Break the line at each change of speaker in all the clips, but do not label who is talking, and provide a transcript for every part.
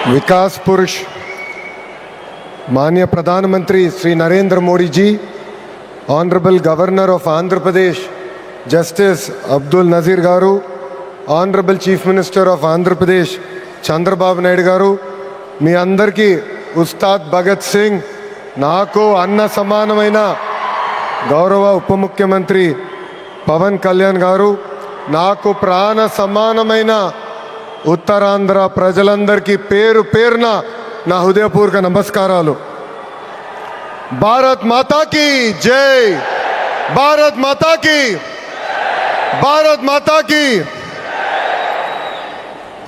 विकास पुरुष माननीय प्रधानमंत्री Shri Narendra Modi ji, honourable governor of Andhra Pradesh justice Abdul Nazeer garu, honourable chief minister of Andhra Pradesh Chandrababu Naidu garu, మీ అందరికీ ఉస్తాద్ భగత్ సింగ్, నాకు అన్న సమానమైన గౌరవ ఉప ముఖ్యమంత్రి పవన్ కళ్యాణ్ గారు, నాకు ప్రాణ సమానమైన ఉత్తరాంధ్ర ప్రజలందరికీ పేరు పేరున నా హృదయపూర్వక నమస్కారాలు. భారత్ మాతాకి జై, భారత్ మాతాకి, భారత్ మాతాకి.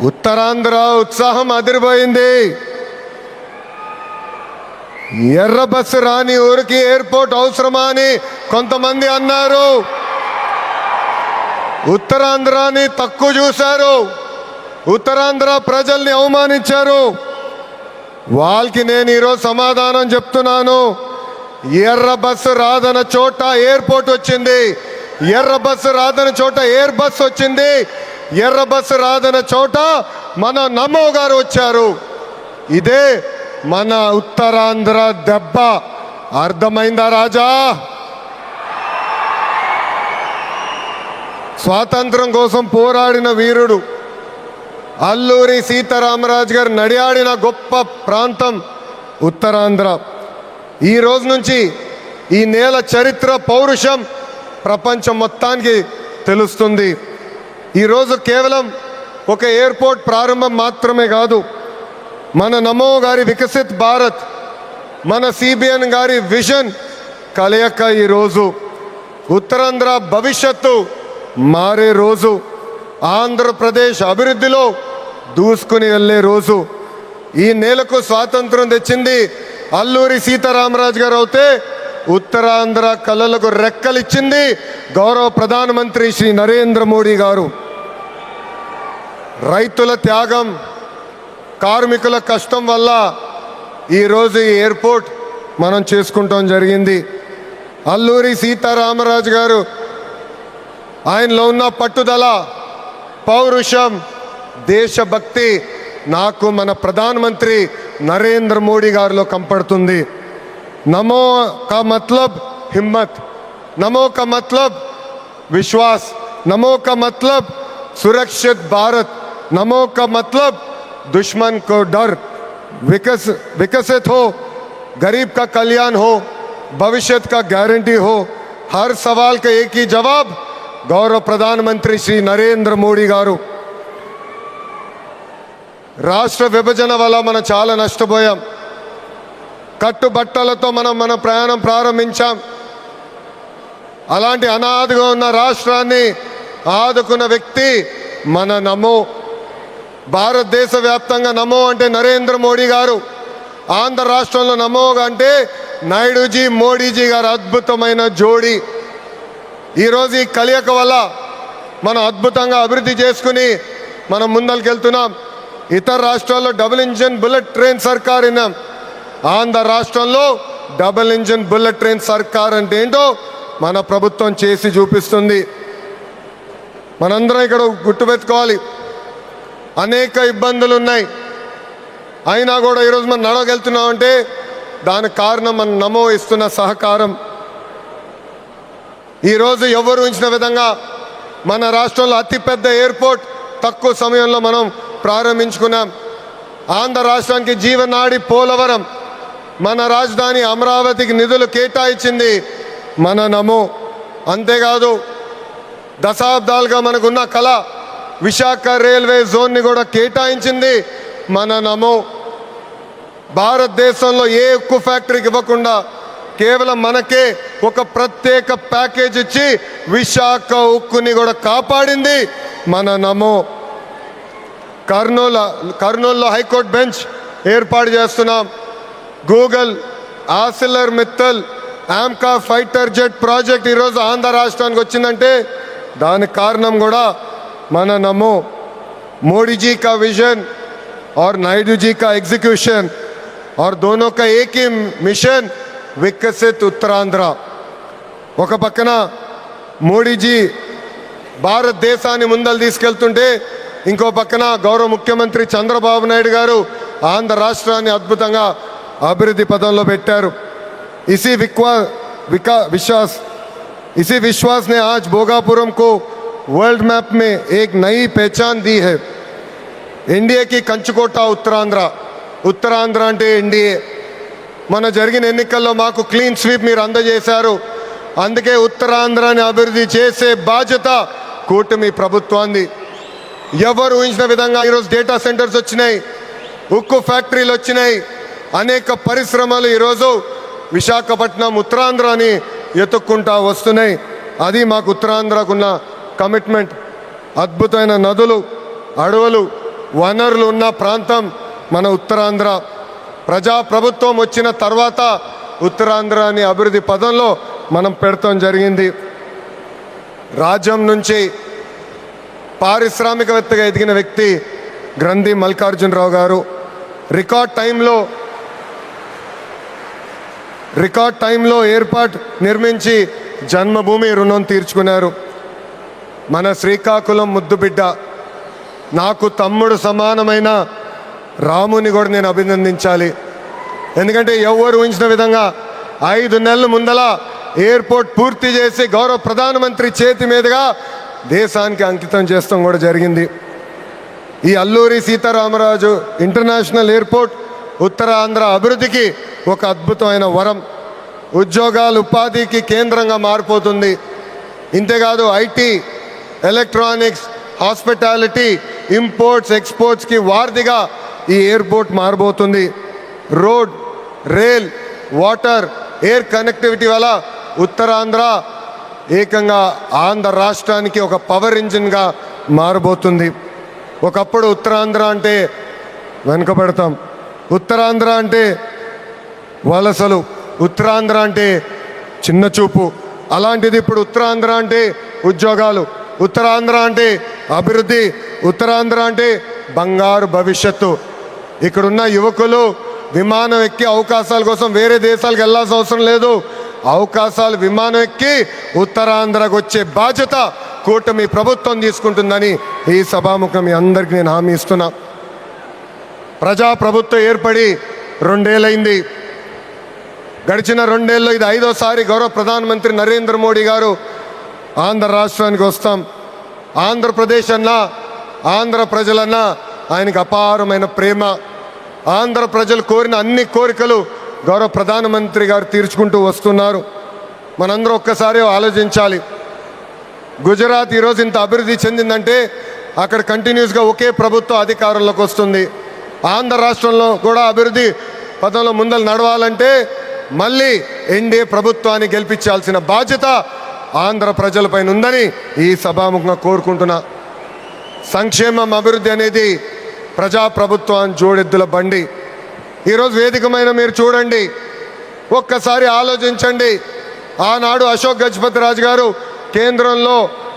ఉత్తరాంధ్ర ఉత్సాహం అదిరిపోయింది. ఎర్ర బస్సు రాని ఊరికి ఎయిర్పోర్ట్ అవసరమా అని కొంతమంది అన్నారు. ఉత్తరాంధ్రాని తక్కువ చూశారు, ఉత్తరాంధ్ర ప్రజల్ని అవమానించారు. వాళ్ళకి నేను ఈరోజు సమాధానం చెప్తున్నాను. ఎర్ర బస్సు రాదన్న చోట ఎయిర్పోర్ట్ వచ్చింది, ఎర్ర బస్సు రాదన్న చోట ఎయిర్ బస్ వచ్చింది, ఎర్ర బస్సు రాదన్న చోట మన నమో గారు వచ్చారు. ఇదే మన ఉత్తరాంధ్ర దెబ్బ. అర్థమైందా రాజా? స్వాతంత్రం కోసం పోరాడిన వీరుడు అల్లూరి సీతారామరాజు గారు నడియాడిన గొప్ప ప్రాంతం ఉత్తరాంధ్ర. ఈ రోజు నుంచి ఈ నేల చరిత్ర, పౌరుషం ప్రపంచం మొత్తానికి తెలుస్తుంది. ఈరోజు కేవలం ఒక ఎయిర్పోర్ట్ ప్రారంభం మాత్రమే కాదు, మన నమో గారి వికసిత్ భారత్, మన సిబిఎన్ గారి విజన్ కలయిక ఈరోజు ఉత్తరాంధ్ర భవిష్యత్తు మారే రోజు, ఆంధ్రప్రదేశ్ అభివృద్ధిలో దూసుకుని వెళ్ళే రోజు. ఈ నేలకు స్వాతంత్రం తెచ్చింది అల్లూరి సీతారామరాజు గారు అవుతే, ఉత్తరాంధ్ర కళలకు రెక్కలిచ్చింది గౌరవ ప్రధానమంత్రి శ్రీ నరేంద్ర మోడీ గారు. రైతుల త్యాగం, కార్మికుల కష్టం వల్ల ఈరోజు ఈ ఎయిర్పోర్ట్ మనం చేసుకుంటాం జరిగింది. అల్లూరి సీతారామరాజు గారు ఆయనలో ఉన్న పట్టుదల, పౌరుషం, దేశభక్తి నాకు మన ప్రధానమంత్రి నరేంద్ర మోడీ గారిలో కంపడుతుంది. నమో కా మతలబ్ హిమ్మత్, నమో కా మతలబ్ విశ్వాస్, నమో కా మతలబ్ సురక్షిत भारत, नमो का मतलब दुश्मन को डर, विकसित हो, गरीब का कल्याण हो, भविष्य का गारंटी हो. हर सवाल का एक ही जवाब गौरव प्रधानमंत्री श्री नरेंद्र मोदी गारू. రాష్ట్ర విభజన వల్ల మనం చాలా నష్టపోయాం. కట్టుబట్టలతో మనం మన ప్రయాణం ప్రారంభించాం. అలాంటి అనాథగా ఉన్న రాష్ట్రాన్ని ఆదుకున్న వ్యక్తి మన నమో. భారతదేశ వ్యాప్తంగా నమో అంటే నరేంద్ర మోడీ గారు, ఆంధ్ర రాష్ట్రంలో నమో అంటే నాయుడుజీ, మోడీజీ గారు అద్భుతమైన జోడీ. ఈరోజు ఈ కలయిక వల్ల మనం అద్భుతంగా అభివృద్ధి చేసుకుని మనం ముందరికెళ్తున్నాం. ఇతర రాష్ట్రాల్లో డబుల్ ఇంజిన్ బుల్లెట్ ట్రైన్ సర్కార్ విన్నాం. ఆంధ్ర రాష్ట్రంలో డబుల్ ఇంజిన్ బుల్లెట్ ట్రైన్ సర్కార్ అంటే ఏంటో మన ప్రభుత్వం చేసి చూపిస్తుంది. మనందరం ఇక్కడ గుర్తుపెట్టుకోవాలి, అనేక ఇబ్బందులు ఉన్నాయి, అయినా కూడా ఈరోజు మనం నడవగలుగుతున్నామంటే దానికి కారణం మన నమో ఇస్తున్న సహకారం. ఈరోజు ఎవరు ఊహించిన విధంగా మన రాష్ట్రంలో అతిపెద్ద ఎయిర్పోర్ట్ తక్కువ సమయంలో మనం ప్రారంభించుకున్నాం. ఆంధ్ర రాష్ట్రానికి జీవనాడి పోలవరం, మన రాజధాని అమరావతికి నిధులు కేటాయించింది మన నమో. అంతేకాదు దశాబ్దాలుగా మనకున్న కళ విశాఖ రైల్వే జోన్ని కూడా కేటాయించింది మన నమో. భారతదేశంలో ఏ ఉక్కు ఫ్యాక్టరీకి ఇవ్వకుండా కేవలం మనకే ఒక ప్రత్యేక ప్యాకేజ్ ఇచ్చి విశాఖ ఉక్కుని కూడా కాపాడింది మన నమో. కర్నూలులో హైకోర్టు బెంచ్ ఏర్పాటు చేస్తున్నాం. Google, ఆసిలర్ Mittal, AMCA fighter jet project ఈరోజు ఆంధ్ర రాష్ట్రానికి వచ్చిందంటే దానికి కారణం కూడా మన నమో. मोदी जी का विजन और नायडू जी का एग्जीक्यूशन और दोनों का एक ही मिशन, विकसित उत्तरांध्र. ఒక పక్కన మోడీజీ భారతదేశాన్ని ముందలు తీసుకెళ్తుంటే ఇంకో పక్కన గౌరవ ముఖ్యమంత్రి చంద్రబాబు నాయుడు గారు ఆంధ్ర రాష్ట్రాన్ని అద్భుతంగా అభివృద్ధి పదంలో పెట్టారు. इसी विश्वास ने आज भोगापुरम को वर्ल्ड मैप में एक नई पहचान दी है. एनडीए की कंचुकोट ఉత్తరాంధ్ర అంటే ఎన్డీఏ. మన జరిగిన ఎన్నికల్లో మాకు క్లీన్ స్వీప్ మీరు అందజేశారు. అందుకే ఉత్తరాంధ్రాన్ని అభివృద్ధి చేసే బాధ్యత కూటమి ప్రభుత్వాన్ని. ఎవరు ఊహించిన విధంగా ఈరోజు డేటా సెంటర్స్ వచ్చినాయి, ఉక్కు ఫ్యాక్టరీలు వచ్చినాయి, అనేక పరిశ్రమలు ఈరోజు విశాఖపట్నం ఉత్తరాంధ్రాని ఎత్తుక్కుంటా వస్తున్నాయి. అది మాకు ఉత్తరాంధ్రకున్న కమిట్మెంట్. అద్భుతమైన నదులు, అడవులు, వనరులు ఉన్న ప్రాంతం మన ఉత్తరాంధ్ర. ప్రజాప్రభుత్వం వచ్చిన తర్వాత ఉత్తరాంధ్రాని అభివృద్ధి పదంలో మనం పెడతాం జరిగింది. రాజ్యం నుంచి పారిశ్రామికవేత్తగా ఎదిగిన వ్యక్తి గ్రంథి మల్లికార్జునరావు గారు రికార్డ్ టైంలో ఎయిర్పోర్ట్ నిర్మించి జన్మభూమి రుణం తీర్చుకున్నారు. మన శ్రీకాకుళం ముద్దుబిడ్డ, నాకు తమ్ముడు సమానమైన రాముని కూడా నేను అభినందించాలి. ఎందుకంటే ఎవరు ఊహించిన విధంగా 5 నెలల ముందల ఎయిర్పోర్ట్ పూర్తి చేసి గౌరవ ప్రధానమంత్రి చేతి మీదుగా దేశానికి అంకితం చేస్తాం కూడా జరిగింది. ఈ అల్లూరి సీతారామరాజు ఇంటర్నేషనల్ ఎయిర్పోర్ట్ ఉత్తరాంధ్ర అభివృద్ధికి ఒక అద్భుతమైన వరం. ఉద్యోగాలు, ఉపాధికి కేంద్రంగా మారిపోతుంది. ఇంతేకాదు ఐటీ, ఎలక్ట్రానిక్స్, హాస్పిటాలిటీ, ఇంపోర్ట్స్, ఎక్స్పోర్ట్స్కి వారధిగా ఈ ఎయిర్పోర్ట్ మారబోతుంది. Road, rail, water, air connectivity వల్ల ఉత్తరాంధ్ర ఏకంగా ఆంధ్ర రాష్ట్రానికి ఒక పవర్ ఇంజిన్గా మారబోతుంది. ఒకప్పుడు ఉత్తరాంధ్ర అంటే వెనుకబడతాం, ఉత్తరాంధ్ర అంటే వలసలు, ఉత్తరాంధ్ర అంటే చిన్న చూపు. అలాంటిది ఇప్పుడు ఉత్తరాంధ్ర అంటే ఉద్యోగాలు, ఉత్తరాంధ్ర అంటే అభివృద్ధి, ఉత్తరాంధ్ర అంటే బంగారు భవిష్యత్తు. ఇక్కడున్న యువకులు విమానం ఎక్కి అవకాశాల కోసం వేరే దేశాలకు వెళ్ళాల్సిన అవసరం లేదు. అవకాశాలు విమానం ఎక్కి ఉత్తరాంధ్రకు వచ్చే బాధ్యత కూటమి ప్రభుత్వం తీసుకుంటుందని ఈ సభాముఖం మీ అందరికీ నేను హామీ ఇస్తున్నా. ప్రజాప్రభుత్వం ఏర్పడి 2 ఏళ్ళైంది. గడిచిన 2 ఏళ్ళలో ఇది 5వసారి గౌరవ ప్రధానమంత్రి నరేంద్ర మోడీ గారు ఆంధ్ర రాష్ట్రానికి వస్తాం. ఆంధ్రప్రదేశ్ అన్నా, ఆంధ్ర ప్రజలన్నా ఆయనకు అపారమైన ప్రేమ. ఆంధ్ర ప్రజలు కోరిన అన్ని కోరికలు గౌరవ ప్రధానమంత్రి గారు తీర్చుకుంటూ వస్తున్నారు. మనందరూ ఒక్కసారి ఆలోచించాలి. గుజరాత్ ఈరోజు ఇంత అభివృద్ధి చెందిందంటే అక్కడ కంటిన్యూస్గా ఒకే ప్రభుత్వం అధికారంలోకి వస్తుంది. ఆంధ్ర రాష్ట్రంలో కూడా అభివృద్ధి పదంలో ముందలు నడవాలంటే మళ్ళీ ఎన్డీఏ ప్రభుత్వాన్ని గెలిపించాల్సిన బాధ్యత ఆంధ్ర ప్రజలపైన ఉందని ఈ సభాముఖంగా కోరుకుంటున్నా. సంక్షేమం, అభివృద్ధి అనేది ప్రజాప్రభుత్వాన్ని జోడెద్దుల బండి. ఈరోజు వేదికమైన మీరు చూడండి, ఒక్కసారి ఆలోచించండి. ఆనాడు అశోక్ గజపతి రాజు గారు కేంద్రంలో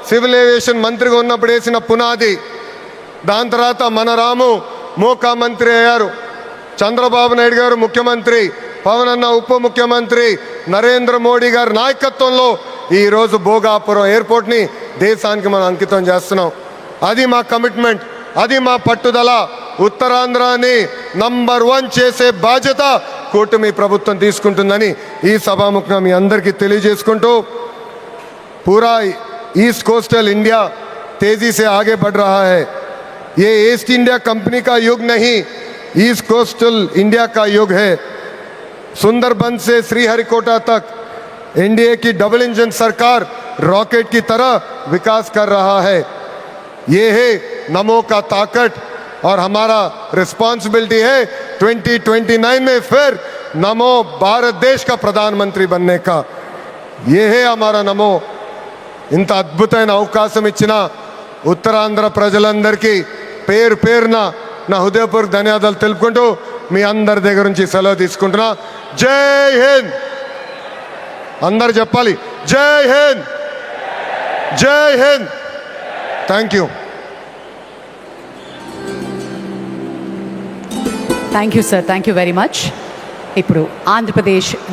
సివిల్ ఏవియేషన్ మంత్రిగా ఉన్నప్పుడు వేసిన పునాది. దాని తర్వాత మన రాము మోకా మంత్రి అయ్యారు, చంద్రబాబు నాయుడు గారు ముఖ్యమంత్రి, పవన్ అన్న ఉప ముఖ్యమంత్రి, నరేంద్ర మోడీ గారి నాయకత్వంలో ఈరోజు భోగాపురం ఎయిర్పోర్ట్ని దేశానికి మనం అంకితం చేస్తున్నాం. అది మా కమిట్మెంట్, అది మా పట్టుదల. ఉత్తరాంధ్రాని నంబర్ 1 చేసే బాధ్యత కూటమి ప్రభుత్వం తీసుకుంటుందని ఈ సభాముఖంగా మీ అందరికీ తెలియజేసుకుంటూ, पूरा ईस्ट कोस्टल इंडिया तेजी से आगे बढ़ रहा है. ये ईस्ट इंडिया कंपनी का युग नहीं, ईस्ट कोस्टल इंडिया का युग है. सुंदरबन से श्रीहरिकोटा तक एनडीए की डबल इंजन सरकार रॉकेट की तरह विकास कर रहा है. ये है नमो का ताकत और हमारा रिस्पॉन्सिबिलिटी है 2029 में फिर नमो भारत देश का प्रधानमंत्री बनने का. ये है हमारा नमो. ఇంత అద్భుతమైన అవకాశం ఇచ్చిన ఉత్తరాంధ్ర ప్రజలందరికీ పేరు పేరున నా హృదయపూర్వక ధన్యవాదాలు తెలుపుకుంటూ మీ అందరి దగ్గర నుంచి సెలవు తీసుకుంటున్నా. జై హింద్. అందరు చెప్పాలి, జై హింద్, జై Hind. Thank you.
Thank you sir, thank you very much. ఇప్పుడు ఆంధ్రప్రదేశ్